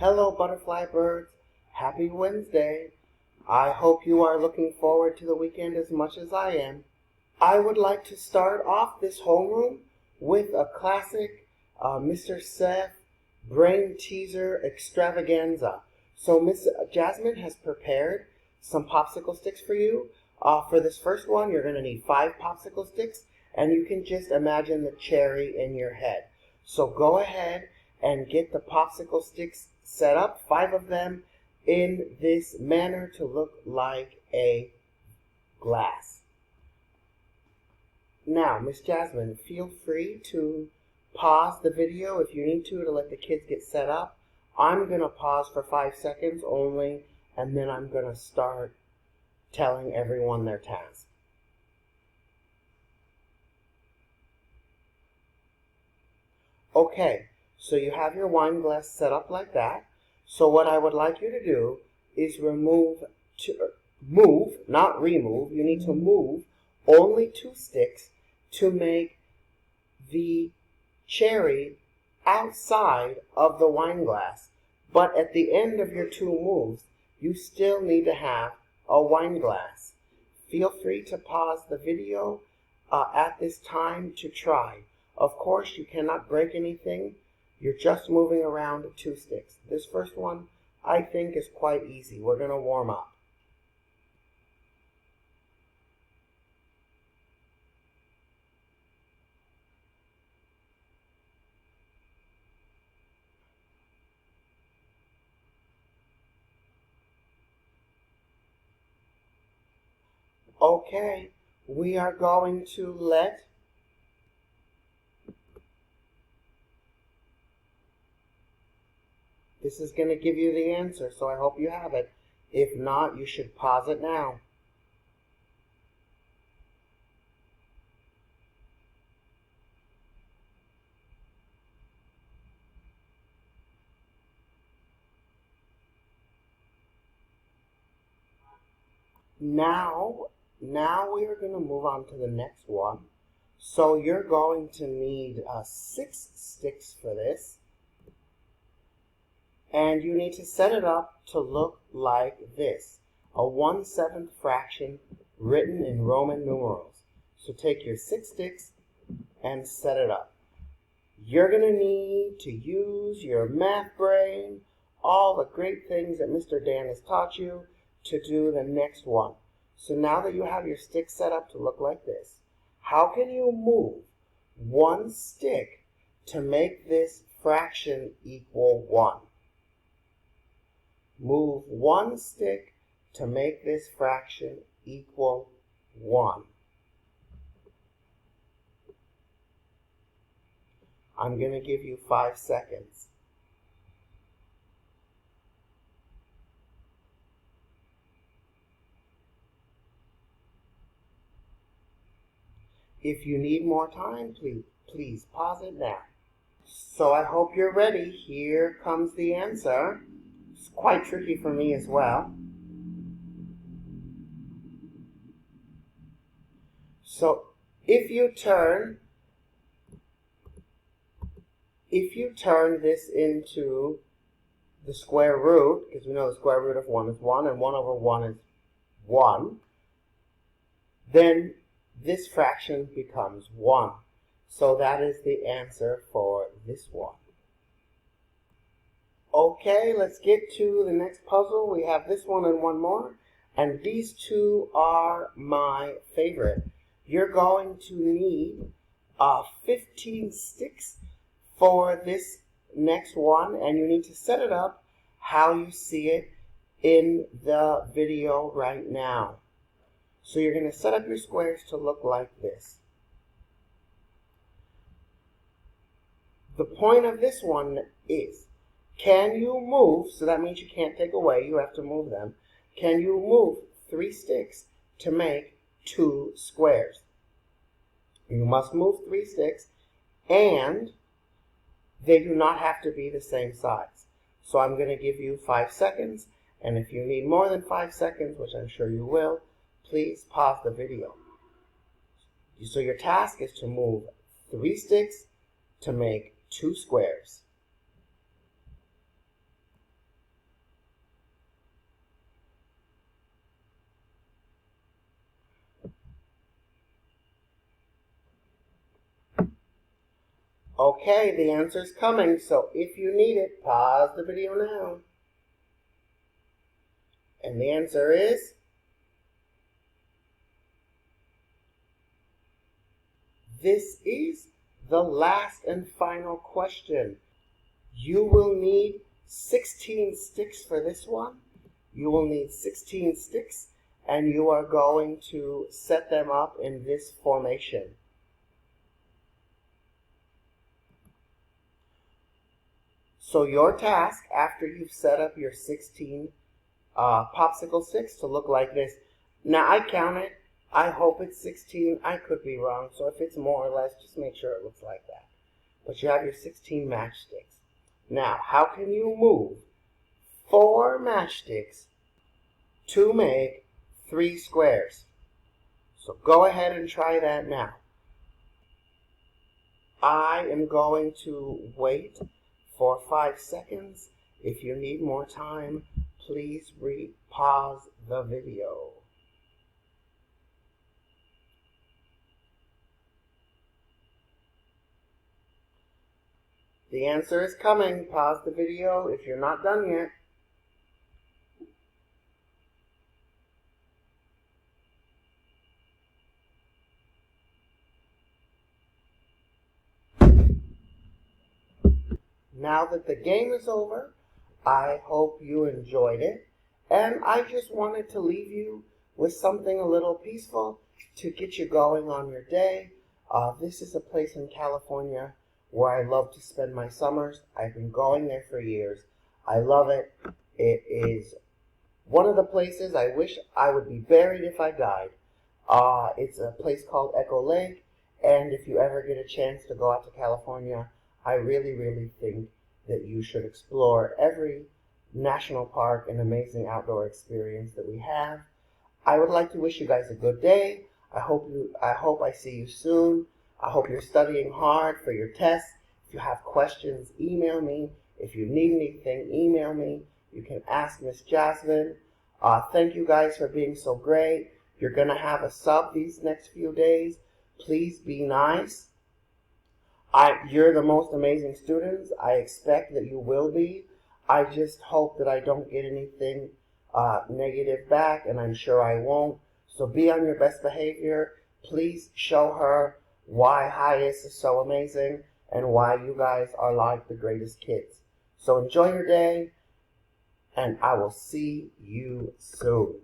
Hello, butterfly birds. Happy Wednesday. I hope you are looking forward to the weekend as much as I am. I would like to start off this homeroom with a classic Mr. Seth brain teaser extravaganza. So Miss Jasmine has prepared some popsicle sticks for you. For this first one, you're going to need 5 popsicle sticks, and you can just imagine the cherry in your head. So go ahead and get the popsicle sticks set up, 5 of them, in this manner to look like a glass. Now, Miss Jasmine, feel free to pause the video if you need to let the kids get set up. I'm going to pause for 5 seconds only, and then I'm going to start telling everyone their task. Okay, so you have your wine glass set up like that. So what I would like you to do is move, not remove. You need to move only 2 sticks to make the cherry outside of the wine glass. But at the end of your 2 moves, you still need to have a wine glass. Feel free to pause the video at this time to try. Of course, you cannot break anything. You're just moving around 2 sticks. This first one, I think, is quite easy. We're going to warm up. Okay, we are going to let this is going to give you the answer, so I hope you have it. If not, you should pause it now. Now we are going to move on to the next one. So you're going to need 6 sticks for this. And you need to set it up to look like this. A 1/7 fraction written in Roman numerals. So take your 6 sticks and set it up. You're going to need to use your math brain, all the great things that Mr. Dan has taught you to do the next one. So now that you have your sticks set up to look like this, how can you move 1 stick to make this fraction equal 1? Move 1 stick to make this fraction equal 1. I'm going to give you 5 seconds. If you need more time, please pause it now. So I hope you're ready. Here comes the answer. It's quite tricky for me as well. So if you turn this into the square root, because we know the square root of 1 is 1, and 1 over 1 is 1, then this fraction becomes 1. So that is the answer for this one. Okay, let's get to the next puzzle. We have this one and one more, and these 2 are my favorite. You're going to need 15 sticks for this next one, and you need to set it up how you see it in the video right now. So you're going to set up your squares to look like this. The point of this one is, can you move, so that means you can't take away, you have to move them. Can you move 3 sticks to make 2 squares? You must move 3 sticks, and they do not have to be the same size. So I'm going to give you 5 seconds, and if you need more than 5 seconds, which I'm sure you will, please pause the video. So your task is to move 3 sticks to make 2 squares. Okay, the answer's coming, so if you need it, pause the video now. And the answer is this is the last and final question. You will need 16 sticks for this one. You will need 16 sticks, and you are going to set them up in this formation. So your task, after you've set up your 16 popsicle sticks, to look like this. Now I count it. I hope it's 16. I could be wrong, so if it's more or less, just make sure it looks like that. But you have your 16 matchsticks. Now, how can you move 4 matchsticks to make 3 squares? So go ahead and try that now. I am going to wait for 5 seconds. If you need more time, please pause the video. The answer is coming. Pause the video if you're not done yet. Now that the game is over, I hope you enjoyed it. And I just wanted to leave you with something a little peaceful to get you going on your day. This is a place in California where I love to spend my summers. I've been going there for years. I love it. It is one of the places I wish I would be buried if I died. It's a place called Echo Lake, and if you ever get a chance to go out to California, I really, really think that you should explore every national park and amazing outdoor experience that we have. I would like to wish you guys a good day. I hope I see you soon. I hope you're studying hard for your tests. If you have questions, email me. If you need anything, email me. You can ask Miss Jasmine. Thank you guys for being so great. You're going to have a sub these next few days. Please be nice. You're the most amazing students. I expect that you will be. I just hope that I don't get anything negative back, and I'm sure I won't. So be on your best behavior. Please show her why Highest is so amazing and why you guys are like the greatest kids. So enjoy your day, and I will see you soon.